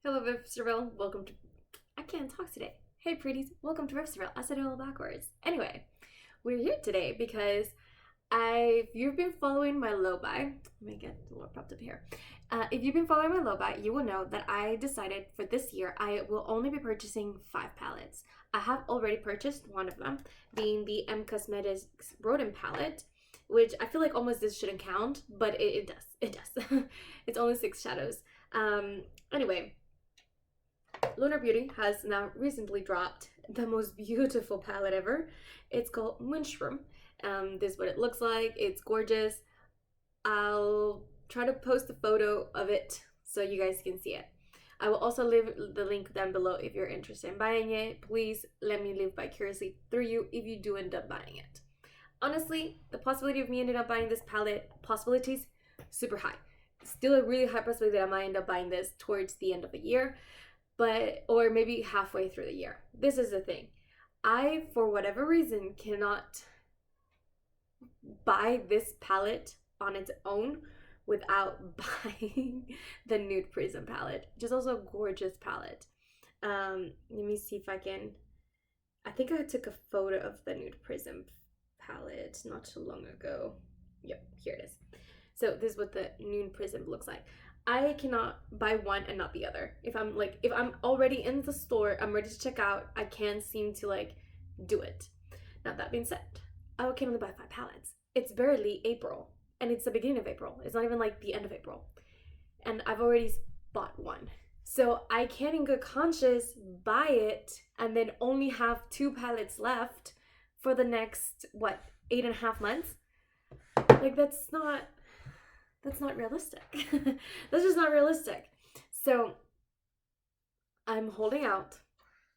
Hello, Vivsterville. Welcome to. I can't talk today. Hey, pretties. Welcome to Vivsterville. I said it all backwards. Anyway, we're here today because if you've been following my low buy, let me get a little propped up here. If you've been following my low buy, you will know that I decided for this year I will only be purchasing 5 palettes. I have already purchased one of them, being the M Cosmetics Rodent palette, which I feel like almost this shouldn't count, but it does. It does. It's only 6 shadows. Anyway, Lunar Beauty has now recently dropped the most beautiful palette ever. It's called Moonshroom. This is what it looks like. It's gorgeous. I'll try to post a photo of it so you guys can see it. I will also leave the link down below if you're interested in buying it. Please let me live vicariously through you if you do end up buying it. Honestly, the possibility of me ending up buying this palette, possibilities, super high. Still a really high possibility that I might end up buying this towards the end of the year, or maybe halfway through the year. This is the thing. I, for whatever reason, cannot buy this palette on its own without buying the Nude Prism palette, which is also a gorgeous palette. Let me see if I can. I think I took a photo of the Nude Prism palette not too long ago. Yep, here it is. So this is what the Nude Prism looks like. I cannot buy one and not the other. If I'm already in the store, I'm ready to check out, I can't seem to do it. Now that being said, I can only buy 5 palettes. It's barely April, and it's the beginning of April. It's not even like the end of April. And I've already bought one. So I can't in good conscience buy it and then only have 2 palettes left for the next, 8.5 months? That's not realistic. That's just not realistic. So I'm holding out.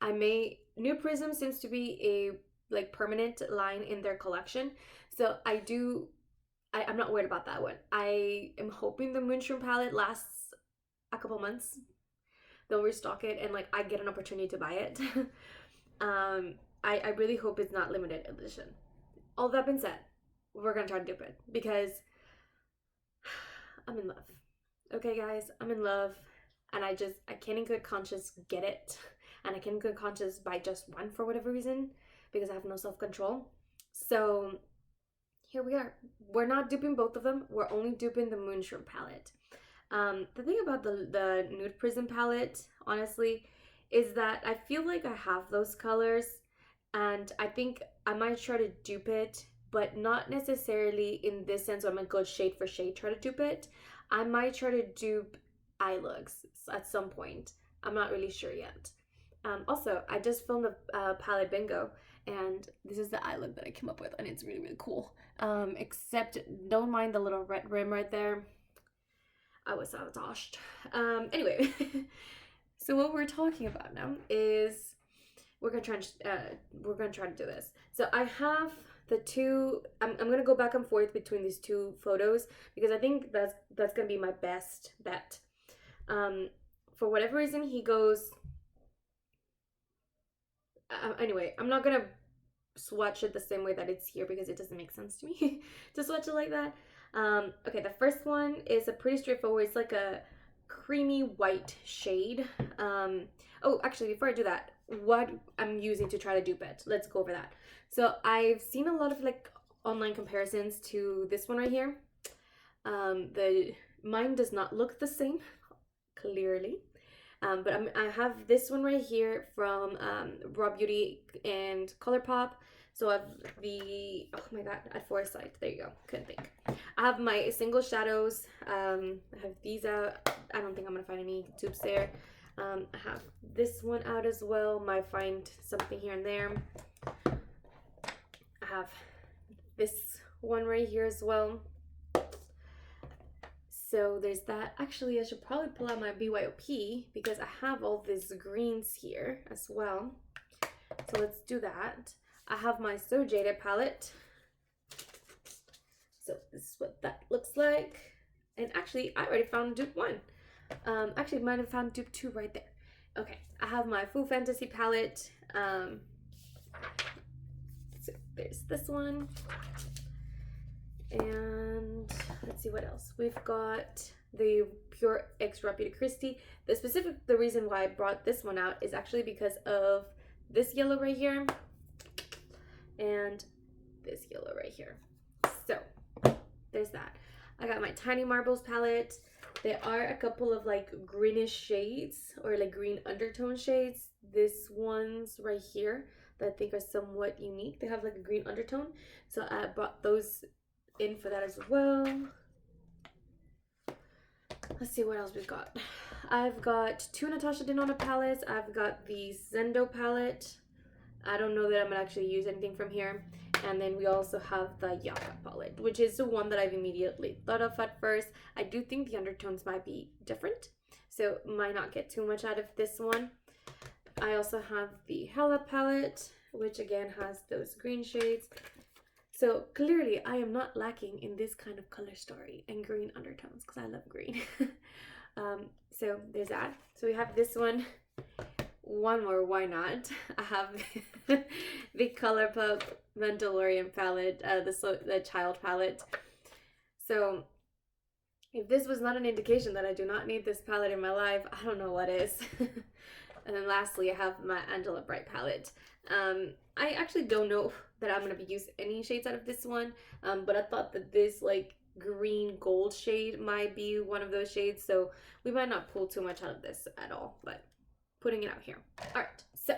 New Prism seems to be a permanent line in their collection. So I'm not worried about that one. I am hoping the Moonshroom palette lasts a couple months. They'll restock it and I get an opportunity to buy it. I really hope it's not limited edition. All that being said, we're gonna try to dupe it because I'm in love. Okay, guys, I'm in love, and I can't in good conscience get it, and I can't in good conscience buy just one for whatever reason because I have no self-control. So here we are. We're not duping both of them. We're only duping the Moonshroom palette. The thing about the Nude Prism palette, honestly, is that I feel like I have those colors, and I think I might try to dupe it, but not necessarily in this sense where I'm gonna go shade for shade try to dupe it. I might try to dupe eye looks at some point. I'm not really sure yet. Also, I just filmed a palette bingo, and this is the eye look that I came up with, and it's really, really cool. Except don't mind the little red rim right there. I was sabotaged. Anyway, so what we're talking about now is we're gonna try to do this. So I have the two. I'm gonna go back and forth between these two photos because I think that's gonna be my best bet. For whatever reason, he goes. Anyway, I'm not gonna swatch it the same way that it's here because it doesn't make sense to me to swatch it like that. Okay, the first one is a pretty straightforward. It's like a creamy white shade. Oh, actually, before I do that, what I'm using to try to dupe it, let's go over that. So I've seen a lot of online comparisons to this one right here. Mine does not look the same, clearly. But I have this one right here from Raw Beauty and ColourPop. So I have oh my god, at Foresight. There you go. Couldn't think. I have my single shadows. I have these out. I don't think I'm gonna find any dupes there. I have this one out as well. Might find something here and there. I have this one right here as well. So there's that. Actually, I should probably pull out my BYOP because I have all these greens here as well. So let's do that. I have my So Jaded palette. So this is what that looks like. And actually, I already found dupe 1. Actually, might have found dupe 2 right there. Okay, I have my Full Fantasy palette. So there's this one. And let's see what else. We've got the Pure Extra Reputed Christie. The reason why I brought this one out is actually because of this yellow right here and this yellow right here. So there's that. I got my Tiny Marbles palette. There are a couple of like greenish shades or like green undertone shades. This one's right here that I think are somewhat unique. They have like a green undertone. So I brought those in for that as well. Let's see what else we've got. I've got two Natasha Denona palettes. I've got the Zendo palette. I don't know that I'm gonna actually use anything from here. And then we also have the Yaka palette, which is the one that I've immediately thought of at first. I do think the undertones might be different, so might not get too much out of this one. I also have the Hella palette, which again has those green shades. So clearly I am not lacking in this kind of color story and green undertones because I love green. So there's that. So we have this one more, why not? I have the ColourPop Mandalorian palette, the child palette. So if this was not an indication that I do not need this palette in my life, I don't know what is. And then lastly, I have my Angela Bright palette. I actually don't know that I'm going to be using any shades out of this one, but I thought that this like green gold shade might be one of those shades, so we might not pull too much out of this at all, but putting it out here. All right, so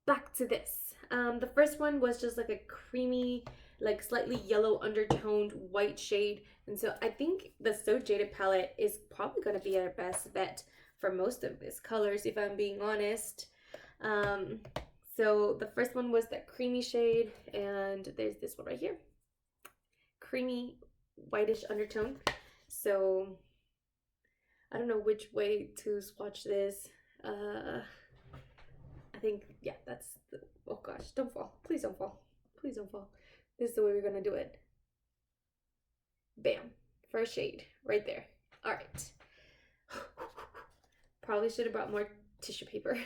back to this. The first one was just like a creamy, like slightly yellow undertoned white shade, and so I think the So Jaded palette is probably going to be our best bet for most of these colors, if I'm being honest. So the first one was that creamy shade, and there's this one right here, creamy whitish undertone. So I don't know which way to swatch this. I think, yeah, that's the, oh gosh, don't fall, please don't fall, please don't fall. This is the way we're gonna do it. Bam, first shade right there. All right. Probably should have brought more tissue paper,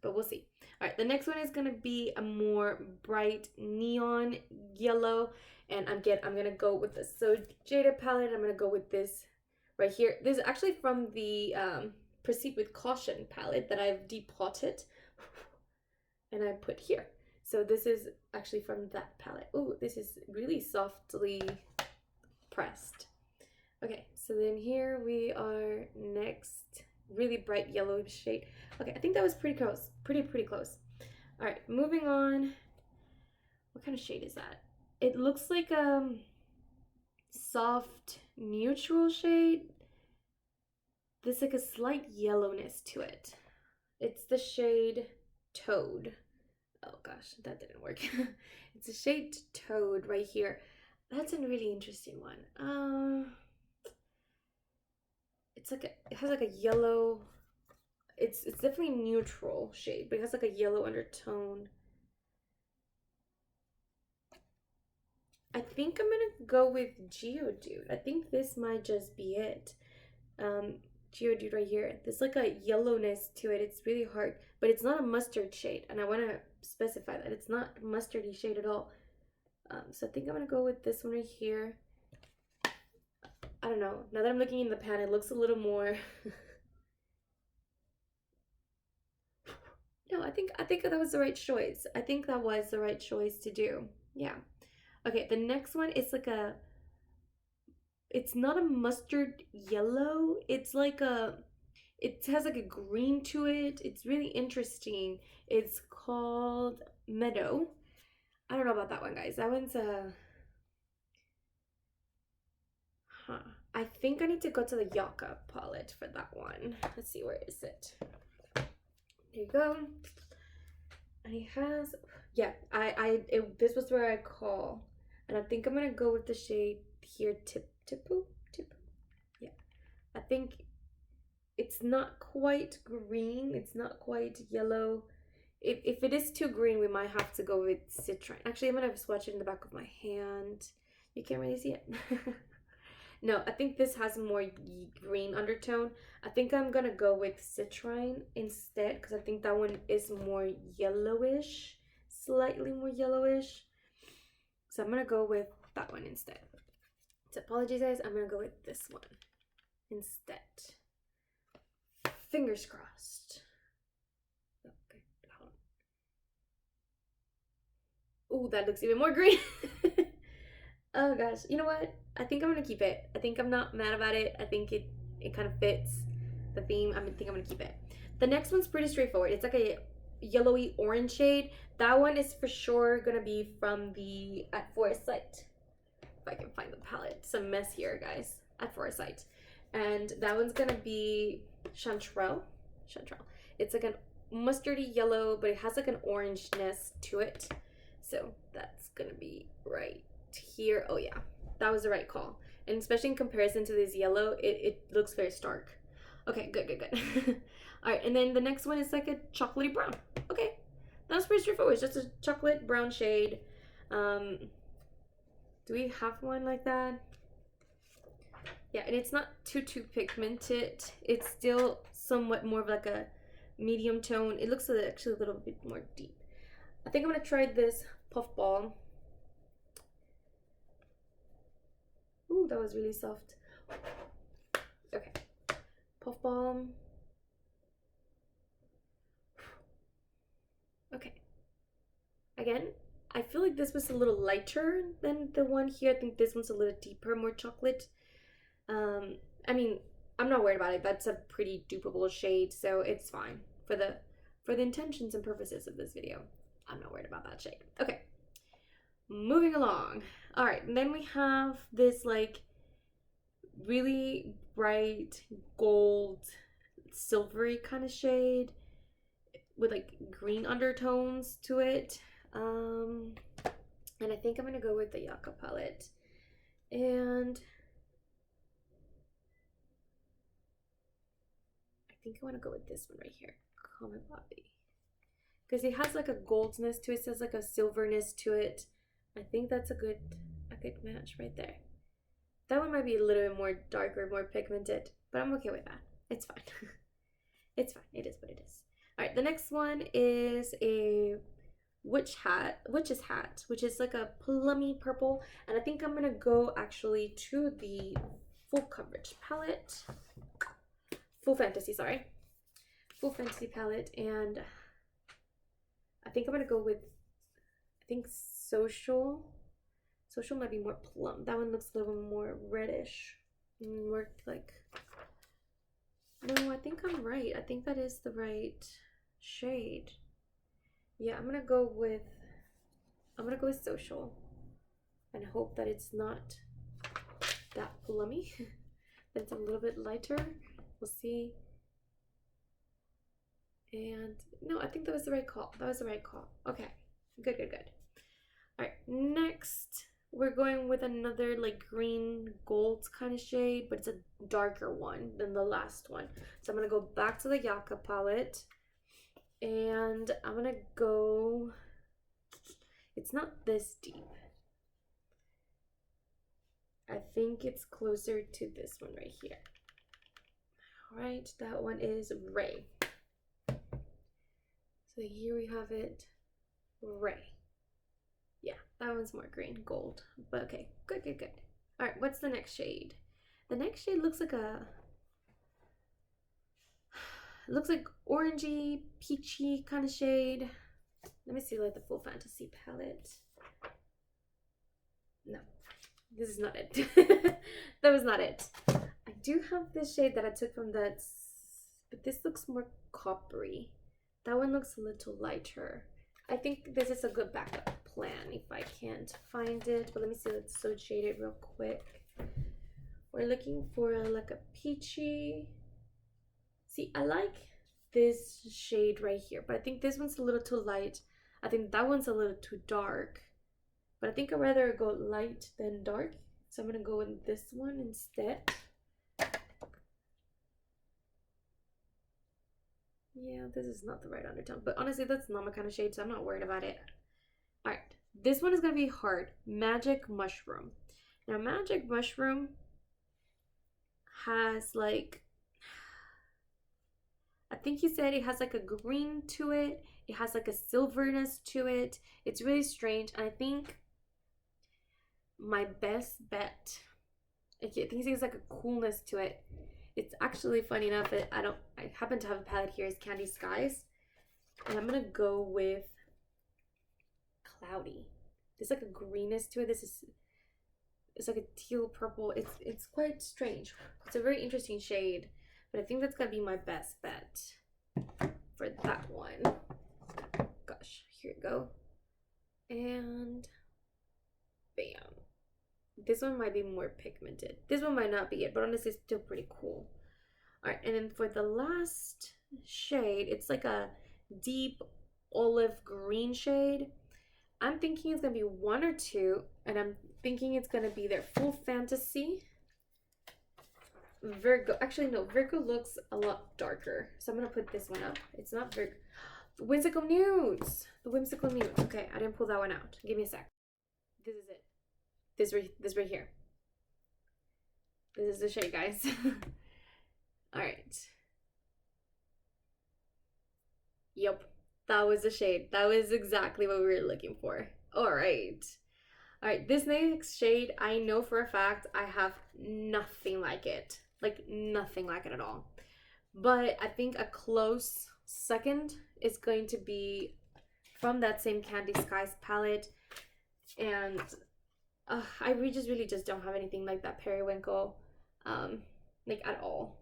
but we'll see. All right, the next one is gonna be a more bright neon yellow, and I'm gonna go with the So Jaded palette. I'm gonna go with this right here. This is actually from the Proceed with Caution palette that I've depotted and I put here. So this is actually from that palette. Oh, this is really softly pressed. Okay, so then here we are next. Really bright yellow shade. Okay, I think that was pretty close. Pretty close. All right, moving on. What kind of shade is that? It looks like soft neutral shade. There's like a slight yellowness to it. It's the shade Toad. Oh gosh, that didn't work. It's a shade Toad right here. That's a really interesting one. It's like it has like a yellow. It's definitely neutral shade, but it has like a yellow undertone. I think I'm gonna go with Geodude. I think this might just be it. Geodude right here. There's like a yellowness to it. It's really hard, but it's not a mustard shade, and I want to specify that it's not a mustardy shade at all. So I think I'm gonna go with this one right here. I don't know. Now that I'm looking in the pan, it looks a little more. No, I think that was the right choice. I think that was the right choice to do. Yeah. Okay, the next one is like a. It's not a mustard yellow. It's like a. It has like a green to it. It's really interesting. It's called Meadow. I don't know about that one, guys. That one's a. I think I need to go to the Yaka palette for that one. Let's see, where is it? There you go. And he has, yeah, this was where I call, and I think I'm gonna go with the shade here, Tipu. Yeah, I think it's not quite green. It's not quite yellow. If it is too green, we might have to go with Citrine. Actually, I'm gonna swatch it in the back of my hand. You can't really see it. No, I think this has more green undertone. I think I'm gonna go with Citrine instead, because I think that one is more yellowish, slightly more yellowish. So I'm gonna go with that one instead. So apologies guys, I'm gonna go with this one. instead. Fingers crossed. Okay, hold on. Ooh, that looks even more green. Oh gosh, you know what? I think I'm gonna keep it. I think I'm not mad about it. I think it kind of fits the theme. I think I'm gonna keep it. The next one's pretty straightforward. It's like a yellowy orange shade. That one is for sure gonna be from the At Foresight. If I can find the palette. It's a mess here, guys. At Foresight. And that one's gonna be Chanterelle. It's like a mustardy yellow, but it has like an orangeness to it. So that's gonna be right here. Oh yeah, that was the right call. And especially in comparison to this yellow, it looks very stark. Okay, good. All right, and then the next one is like a chocolatey brown. Okay, that was pretty straightforward. It's just a chocolate brown shade. Do we have one like that? Yeah, and it's not too pigmented. It's still somewhat more of like a medium tone. It looks actually a little bit more deep. I think I'm gonna try this puffball. Ooh, that was really soft. Okay, puffball. Okay. Again, I feel like this was a little lighter than the one here. I think this one's a little deeper, more chocolate. I mean, I'm not worried about it. That's a pretty dupeable shade, so it's fine for the intentions and purposes of this video. I'm not worried about that shade. Okay, moving along. All right, and then we have this like really bright gold, silvery kind of shade with like green undertones to it. And I think I'm gonna go with the Yucca palette. And I think I want to go with this one right here, Common Bobby, because it has like a goldness to it. It says like a silverness to it. I think that's a good match right there. That one might be a little bit more darker, more pigmented, but I'm okay with that. It's fine. It's fine. It is what it is. All right, the next one is a witch's hat, which is like a plummy purple, and I think I'm gonna go actually to the full coverage palette. Full Fantasy palette, and I think I'm gonna go with, I think Social might be more plum. That one looks a little more reddish, more like, no, I think I'm right. I think that is the right shade. Yeah, I'm gonna go with Social and hope that it's not that plummy. That it's a little bit lighter. We'll see. And no, I think that was the right call. Okay, good. All right, next we're going with another like green gold kind of shade, but it's a darker one than the last one. So I'm gonna go back to the Yucca palette, and I'm gonna go, it's not this deep. I think it's closer to this one right here. All right, that one is Ray. So here we have it, Ray. Yeah, that one's more green, gold, but okay, good. All right, what's the next shade? The next shade looks like orangey, peachy kind of shade. Let me see like the Full Fantasy palette. No, this is not it. That was not it. I do have this shade that I took from that, but this looks more coppery. That one looks a little lighter. I think this is a good backup plan if I can't find it, but let me see, let's so shade it real quick. We're looking for like a peachy. See, I like this shade right here, but I think this one's a little too light. I think that one's a little too dark, but I think I'd rather go light than dark, so I'm gonna go in this one instead. Yeah, this is not the right undertone, but honestly, that's not my kind of shade, so I'm not worried about it. All right, this one is gonna be hard. Magic Mushroom. Now, Magic Mushroom has like, I think he said it has like a green to it. It has like a silverness to it. It's really strange. And I think my best bet, I think there's like a coolness to it, It's actually funny enough. I happen to have a palette here. It's Candy Skies, and I'm gonna go with Cloudy. There's like a greenness to it. It's like a teal purple. It's quite strange. It's a very interesting shade, but I think that's gonna be my best bet for that one. Gosh, here we go. And bam. This one might be more pigmented. This one might not be it, but honestly it's still pretty cool. Alright, and then for the last shade, it's like a deep olive green shade. I'm thinking it's gonna be one or two, and I'm thinking it's gonna be their Full Fantasy. Virgo, actually no, Virgo looks a lot darker, so I'm gonna put this one up. It's not Virgo. Whimsical Nudes. The Whimsical Nudes. Okay, I didn't pull that one out. Give me a sec. This is it. This right here. This is the shade, guys. Alright. Yep. That was the shade. That was exactly what we were looking for. Alright. Alright, this next shade, I know for a fact I have nothing like it. Like, nothing like it at all. But I think a close second is going to be from that same Candy Skies palette. And I really just don't have anything like that Periwinkle, like at all.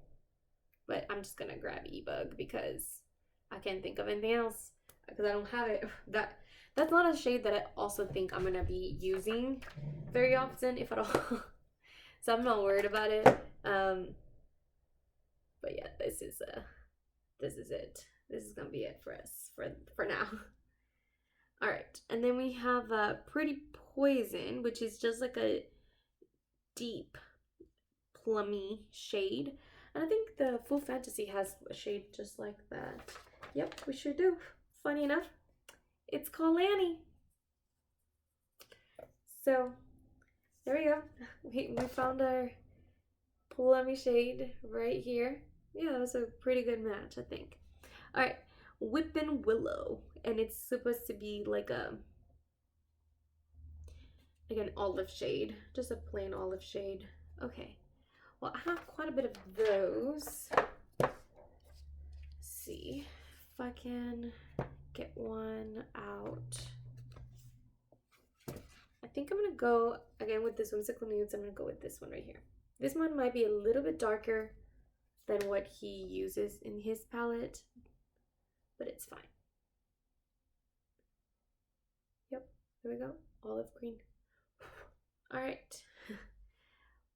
But I'm just gonna grab E-Bug because I can't think of anything else because I don't have it. That's not a shade that I also think I'm gonna be using very often, if at all. So I'm not worried about it. But yeah, this is it. This is gonna be it for us for now. All right, and then we have Pretty Poison, which is just like a deep plummy shade. And I think the Full Fantasy has a shade just like that. Yep, we sure do. Funny enough, it's called Lanny. So there we go. We found our plummy shade right here. Yeah, that was a pretty good match, I think. All right, Whippin' Willow, and it's supposed to be like an olive shade, just a plain olive shade. Okay, well, I have quite a bit of those. Let's see if I can get one out. I think I'm gonna go again with this Whimsical Nudes. I'm gonna go with this one right here. This one might be a little bit darker than what he uses in his palette, but it's fine. Yep, there we go. Olive green. All right.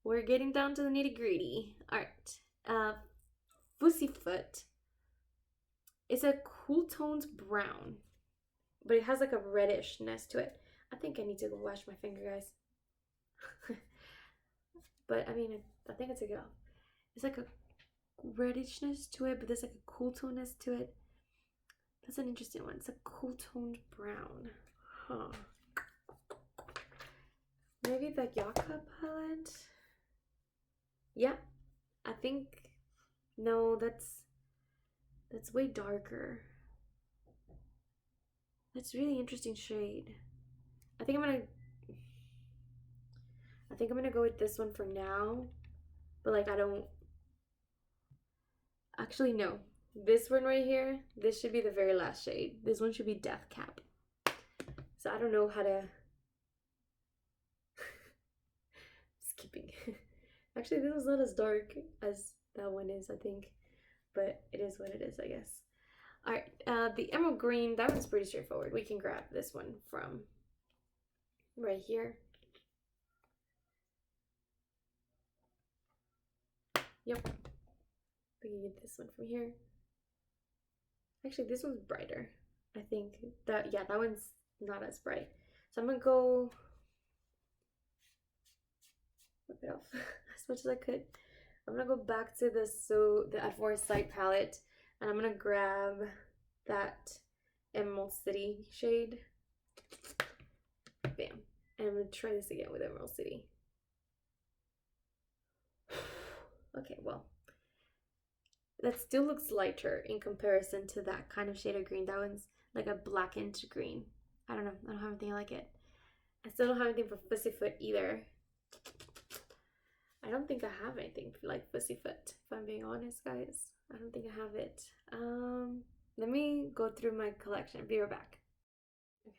We're getting down to the nitty-gritty. All right. Pussyfoot. It's a cool toned brown, but it has like a reddishness to it. I think I need to go wash my finger, guys. But I mean, I think I took it off. It's like a reddishness to it, but there's like a cool toneness to it. That's an interesting one. It's a cool toned brown. Huh. Maybe the Yaka palette? Yeah, I think, no, that's way darker. That's really interesting shade. I think I'm gonna go with this one for now, but like actually no. This one right here, this should be the very last shade. This one should be Death Cap. So I don't know how to skipping. Actually, this is not as dark as that one is, I think, but it is what it is, I guess. All right, the emerald green, that one's pretty straightforward. We can grab this one from right here. Yep, we can get this one from here. Actually, this one's brighter. I think that, yeah, that one's not as bright. So I'm gonna go whip it off as much as I could. I'm gonna go back to the At Forest Sight palette, and I'm gonna grab that Emerald City shade. Bam. And I'm gonna try this again with Emerald City. Okay, well, that still looks lighter in comparison to that kind of shade of green. That one's like a blackened green. I don't know. I don't have anything like it. I still don't have anything for Pussyfoot either. I don't think I have anything like Pussyfoot, if I'm being honest, guys. I don't think I have it. Let me go through my collection. Be right back. Okay.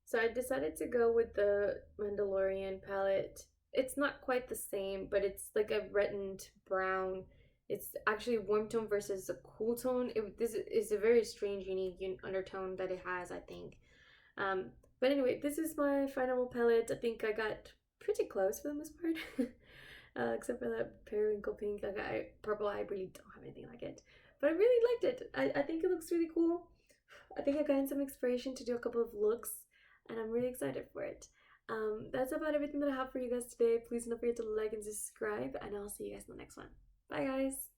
So I decided to go with the Mandalorian palette. It's not quite the same, but it's like a reddened brown. It's actually warm tone versus a cool tone. This is a very strange, unique undertone that it has, I think. Um, but anyway, this is my final palette. I think I got pretty close for the most part. Except for that periwinkle pink. I got purple. I really don't have anything like it. But I really liked it. I think it looks really cool. I think I got some inspiration to do a couple of looks, and I'm really excited for it. That's about everything that I have for you guys today. Please don't forget to like and subscribe, and I'll see you guys in the next one. Bye, guys.